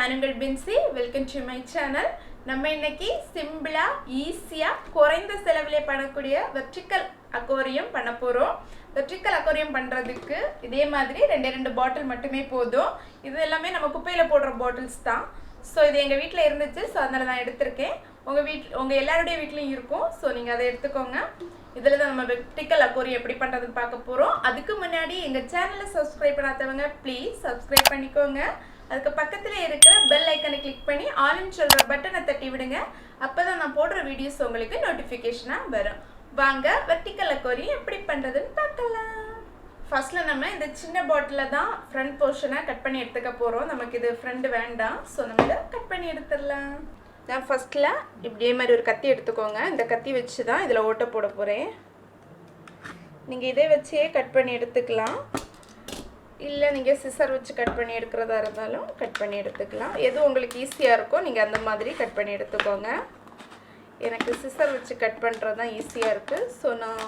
நான் உங்கள் Pinsi. Welcome to my channel. நம்ம இன்னைக்கு சிம்பிளா ஈஸியா குறைந்த செலவிலே பண்ணக்கூடிய வெர்டிக்கல் அக்வாரியம் பண்ண போறோம். வெர்டிக்கல் அக்வாரியம் பண்றதுக்கு இதே மாதிரி ரெண்டு பாட்டில் மட்டுமே போதும். இது எல்லாமே நம்ம குப்பையில போடுற பாட்டில்ஸ் தான். ஸோ இது எங்கள் வீட்டில் இருந்துச்சு, ஸோ அதனால நான் எடுத்திருக்கேன். உங்கள் எல்லாருடைய வீட்லையும் இருக்கும், ஸோ நீங்கள் அதை எடுத்துக்கோங்க. இதில் தான் நம்ம வெர்டிக்கல் அக்வாரியம் எப்படி பண்ணுறதுன்னு பார்க்க போகிறோம். அதுக்கு முன்னாடி எங்கள் சேனலை சப்ஸ்கிரைப் பண்ணாதவங்க ப்ளீஸ் சப்ஸ்கிரைப் பண்ணிக்கோங்க. அதுக்கு பக்கத்தில் இருக்கிற பெல் ஐக்கனை கிளிக் பண்ணி ஆல்னு சொல்கிற பட்டனை தட்டி விடுங்க. அப்போ தான் நான் போடுற வீடியோஸ் உங்களுக்கு நோட்டிஃபிகேஷனாக வரும். வாங்க வெர்டிக்கல் அக்வாரியம் எப்படி பண்ணுறதுன்னு பார்க்கலாம். ஃபர்ஸ்ட்டில் நம்ம இந்த சின்ன பாட்டிலில் தான் ஃப்ரண்ட் போர்ஷனை கட் பண்ணி எடுத்துக்க போகிறோம். நமக்கு இது ஃப்ரண்ட் வேண்டாம், ஸோ நம்ம இதை கட் பண்ணி எடுத்துடலாம். நான் ஃபஸ்ட்டில் இப்படியே மாதிரி ஒரு கத்தி எடுத்துக்கோங்க. இந்த கத்தி வச்சு தான் இதில் ஓட்டை போட போகிறேன். நீங்கள் இதே வச்சே கட் பண்ணி எடுத்துக்கலாம், இல்லை நீங்கள் சிசர் வச்சு கட் பண்ணி எடுக்கிறதா இருந்தாலும் கட் பண்ணி எடுத்துக்கலாம். எது உங்களுக்கு ஈஸியாக இருக்கோ நீங்கள் அந்த மாதிரி கட் பண்ணி எடுத்துக்கோங்க. எனக்கு சிசர் வச்சு கட் பண்ணுறது தான் ஈஸியாக இருக்குது, ஸோ நான்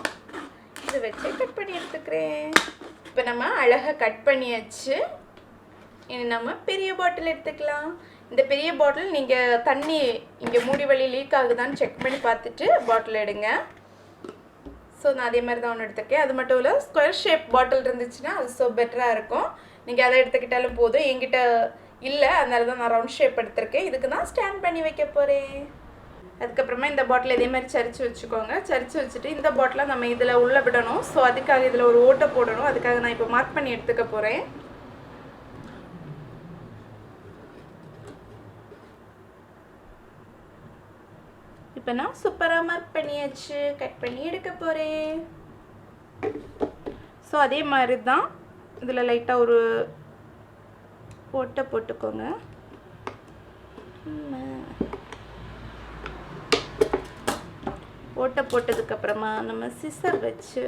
இதை வச்சு கட் பண்ணி எடுத்துக்கிறேன். இப்போ நம்ம அழகாக கட் பண்ணியாச்சு. இனி நம்ம பெரிய பாட்டில் எடுத்துக்கலாம். இந்த பெரிய பாட்டில் நீங்கள் தண்ணி இங்கே மூடி வழி லீக் ஆகுதான்னு செக் பண்ணி பார்த்துட்டு பாட்டில் எடுங்க. ஸோ நான் அதே மாதிரி தான் ஒன்று எடுத்துருக்கேன். அது மட்டும் இல்லை, ஸ்கொயர் ஷேப் பாட்டில் இருந்துச்சுன்னா அது ஸோ பெட்டராக இருக்கும். நீங்கள் அதை எடுத்துக்கிட்டாலும் போதும். என்கிட்ட இல்லை, அதனால தான் நான் ரவுண்ட் ஷேப் எடுத்திருக்கேன். இதுக்கு நான் ஸ்டாண்ட் பண்ணி வைக்க போகிறேன். அதுக்கப்புறமா இந்த பாட்டில் இதே மாதிரி சரித்து வச்சுக்கோங்க. சரித்து வச்சுட்டு இந்த பாட்டிலை நம்ம இதில் உள்ளே விடணும். ஸோ அதுக்காக இதில் ஒரு ஓட்டை போடணும். அதுக்காக நான் இப்போ மார்க் பண்ணி எடுத்துக்க போகிறேன். இப்போ நான் சூப்பராக மார்க் பண்ணியாச்சு. கட் பண்ணி எடுக்க போகிறேன். ஸோ அதே மாதிரி தான் இதில் லைட்டாக ஒரு ஓட்டை போட்டுக்கோங்க. ஓட்டை போட்டதுக்கப்புறமா நம்ம சிசர் வச்சு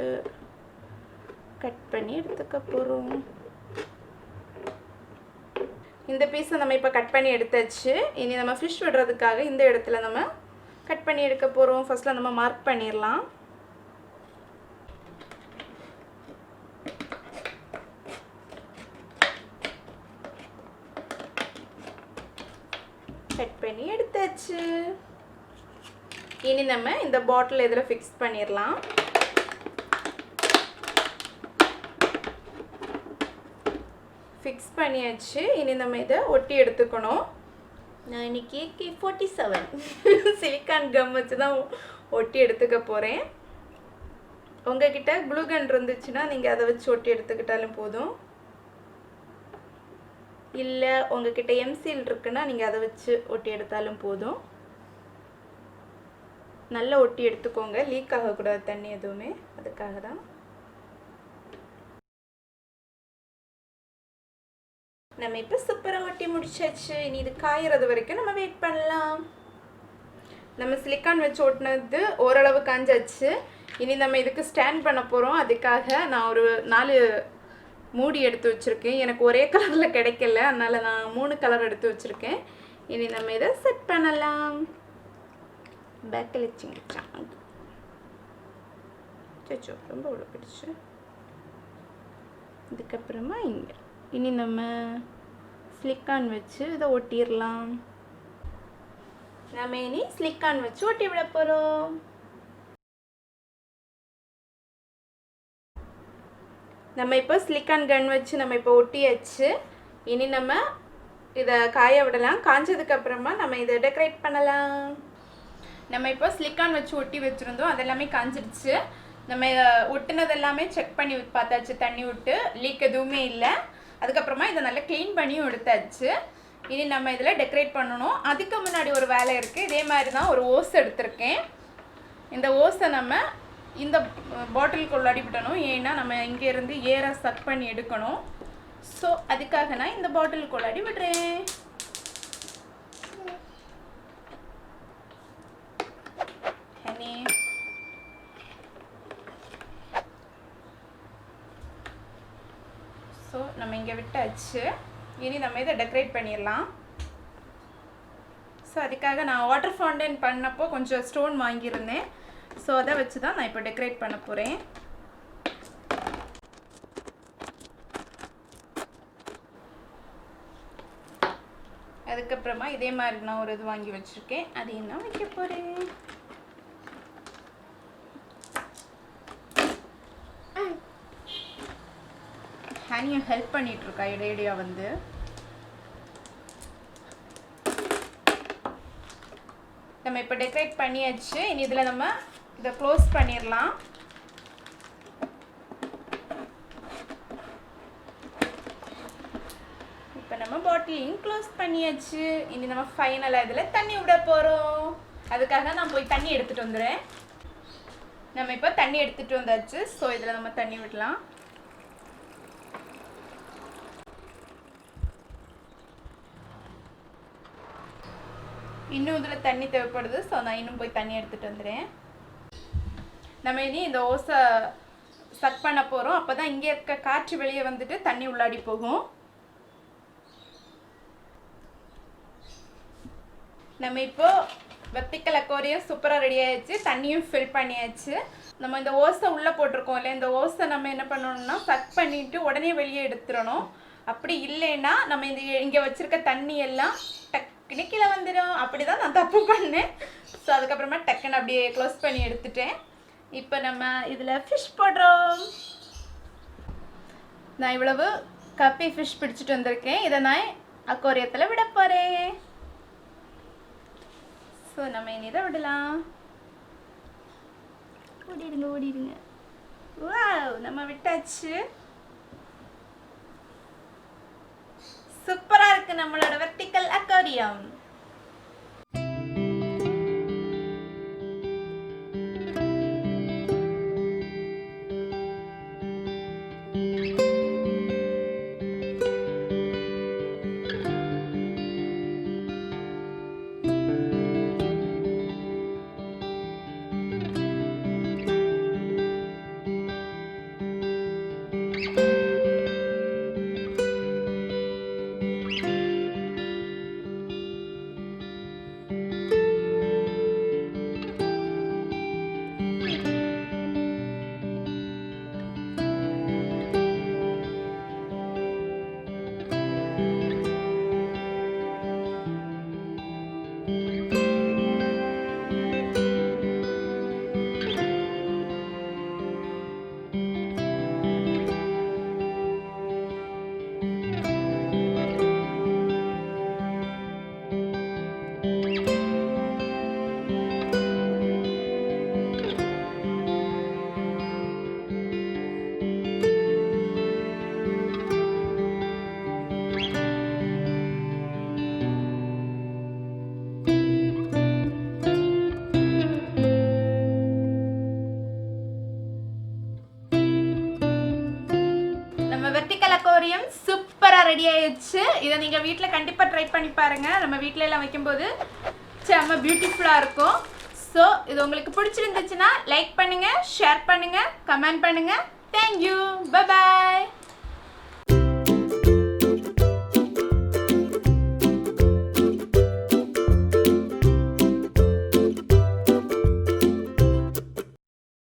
கட் பண்ணி எடுத்துக்க போகிறோம். இந்த பீஸை நம்ம இப்போ கட் பண்ணி எடுத்தாச்சு. இனி நம்ம ஃபிஷ் விடுறதுக்காக இந்த இடத்துல நம்ம கட் பண்ணி எடுக்க போகிறோம். ஃபர்ஸ்ட்டில் நம்ம மார்க் பண்ணிடலாம். கட் பண்ணி எடுத்தாச்சு. இனி நம்ம இந்த பாட்டில் இதில் ஃபிக்ஸ் பண்ணிடலாம். ஃபிக்ஸ் பண்ணியாச்சு. இனி நம்ம இதை ஒட்டி எடுத்துக்கணும். நான் இன்னைக்கு AK47 சிலிக்கான் கம் வச்சு தான் ஒட்டி எடுத்துக்க போகிறேன். உங்ககிட்ட க்ளூ கன் இருந்துச்சுன்னா நீங்கள் அதை வச்சு ஒட்டி எடுத்துக்கிட்டாலும் போதும். இல்லை உங்ககிட்ட எம்சீல் இருக்குன்னா நீங்கள் அதை வச்சு ஒட்டி எடுத்தாலும் போதும். நல்லா ஒட்டி எடுத்துக்கோங்க, லீக் ஆகக்கூடாது தண்ணி எதுவுமே, அதுக்காக தான். நம்ம இப்போ சூப்பராக ஒட்டி முடிச்சாச்சு. இனி இது காயறது வரைக்கும் நம்ம வெயிட் பண்ணலாம். நம்ம சிலிக்கான் வச்சு ஒட்டினது ஓரளவு காஞ்சாச்சு. இனி நம்ம இதுக்கு ஸ்டாண்ட் பண்ண போகிறோம். அதுக்காக நான் ஒரு 4 மூடி எடுத்து வச்சுருக்கேன். எனக்கு ஒரே கலரில் கிடைக்கல, அதனால் நான் 3 கலர் எடுத்து வச்சுருக்கேன். இனி நம்ம இதை செட் பண்ணலாம். பேக்கில் வச்சுங்கிச்சான் சச்சோ, ரொம்ப உள்ள பிடிச்சு. இதுக்கப்புறமா இங்கே இனி நம்ம ஸ்லிக்கான் வச்சு இதை ஒட்டிடலாம். நம்ம இனி ஸ்லிக்கான் வச்சு ஒட்டி விட போகிறோம். நம்ம இப்போ ஸ்லிக்கான் கன் வச்சு நம்ம இப்போ ஒட்டியாச்சு. இனி நம்ம இதை காய விடலாம். காஞ்சதுக்கப்புறமா நம்ம இதை டெக்கரேட் பண்ணலாம். நம்ம இப்போ ஸ்லிக்கான் வச்சு ஒட்டி வச்சுருந்தோம், அதெல்லாமே காஞ்சிடுச்சு. நம்ம ஒட்டுனது எல்லாமே செக் பண்ணி பார்த்தாச்சு, தண்ணி விட்டு லீக் எதுவுமே இல்லை. அதுக்கப்புறமா இதை நல்லா க்ளீன் பண்ணியும் எடுத்தாச்சு. இனி நம்ம இதில் டெக்கரேட் பண்ணணும். அதுக்கு முன்னாடி ஒரு வேலை இருக்குது. இதே மாதிரி தான் ஒரு ஓஸ் எடுத்திருக்கேன். இந்த ஓஸை நம்ம இந்த பாட்டிலுக்குள்ளாடி விடணும். ஏன்னா நம்ம இங்கேருந்து ஏரை சக் பண்ணி எடுக்கணும். ஸோ அதுக்காக நான் இந்த பாட்டிலுக்குள்ளாடி விடுறேன். ஸோ நம்ம இங்கே விட்டாச்சு. இனி நம்ம இதை டெக்கரேட் பண்ணிடலாம். ஸோ அதுக்காக நான் வாட்டர் ஃபவுண்டன் பண்ணப்போ கொஞ்சம் ஸ்டோன் வாங்கியிருந்தேன். ஸோ அதை வச்சு தான் நான் இப்போ டெக்கரேட் பண்ண போகிறேன். அதுக்கப்புறமா இதே மாதிரி நான் ஒரு இது வாங்கி வச்சுருக்கேன், அதையும் நான் வைக்க போகிறேன். ஹனியும் ஹெல்ப் பண்ணிகிட்ருக்கா இடையிடையா வந்து. நம்ம இப்போ டெக்கரேட் பண்ணியாச்சு. இனி இதில் நம்ம இதை க்ளோஸ் பண்ணிடலாம். இப்போ நம்ம பாட்டிலையும் க்ளோஸ் பண்ணியாச்சு. இனி நம்ம ஃபைனலாக இதில் தண்ணி விட போகிறோம். அதுக்காக நான் போய் தண்ணி எடுத்துகிட்டு வந்துடுறேன். நம்ம இப்போ தண்ணி எடுத்துகிட்டு வந்தாச்சு. ஸோ இதில் நம்ம தண்ணி விடலாம். இன்னும் இதில் தண்ணி தேவைப்படுது. ஸோ நான் இன்னும் போய் தண்ணி எடுத்துகிட்டு வந்துடுறேன். நம்ம இனி இந்த ஓஸை சக் பண்ண போகிறோம். அப்போ தான் இங்கே இருக்க காற்று வெளியே வந்துட்டு தண்ணி உள்ளாடி போகும். நம்ம இப்போது வெர்டிக்கல் அக்வாரியம் சூப்பராக ரெடி ஆகிடுச்சு. தண்ணியும் ஃபில் பண்ணியாச்சு. நம்ம இந்த ஓஸை உள்ளே போட்டிருக்கோம் இல்லை, இந்த ஓஸை நம்ம என்ன பண்ணணும்னா சக் பண்ணிவிட்டு உடனே வெளியே எடுத்துடணும். அப்படி இல்லைன்னா நம்ம இங்கே வச்சுருக்க தண்ணி எல்லாம் டக்குன்னு கீழே வந்துடும். அப்படி தான் நான் தப்பு பண்ணேன். ஸோ அதுக்கப்புறமா டக்குன்னு அப்படியே க்ளோஸ் பண்ணி எடுத்துட்டேன். இப்போ நம்ம இதில் ஃபிஷ் போடுறோம். நான் இவ்வளவு கப்பி ஃபிஷ் பிடிச்சிட்டு வந்திருக்கேன். இதை நான் அக்வாரியத்தில் விட போகிறேன். ஸோ நம்ம இனி இதை விடலாம். ஓடிடுங்க ஓடிடுங்க. வாவ், நம்ம விட்டாச்சு. சூப்பரா இருக்கு நம்மளோட வெர்டிக்கல் அக்வாரியம். வெர்டிக்கல் அக்வாரியம் சூப்பரா ரெடி ஆயிடுச்சு. இதை நீங்க வீட்ல கண்டிப்பா ட்ரை பண்ணி பாருங்க. நம்ம வீட்ல எல்லாம் வைக்கும்போது செம்ம பியூட்டிஃபுல்லா இருக்கும். ஸோ இது உங்களுக்கு பிடிச்சிருந்துச்சுன்னா லைக் பண்ணுங்க, ஷேர் பண்ணுங்க, கமெண்ட் பண்ணுங்க. Thank you, bye bye.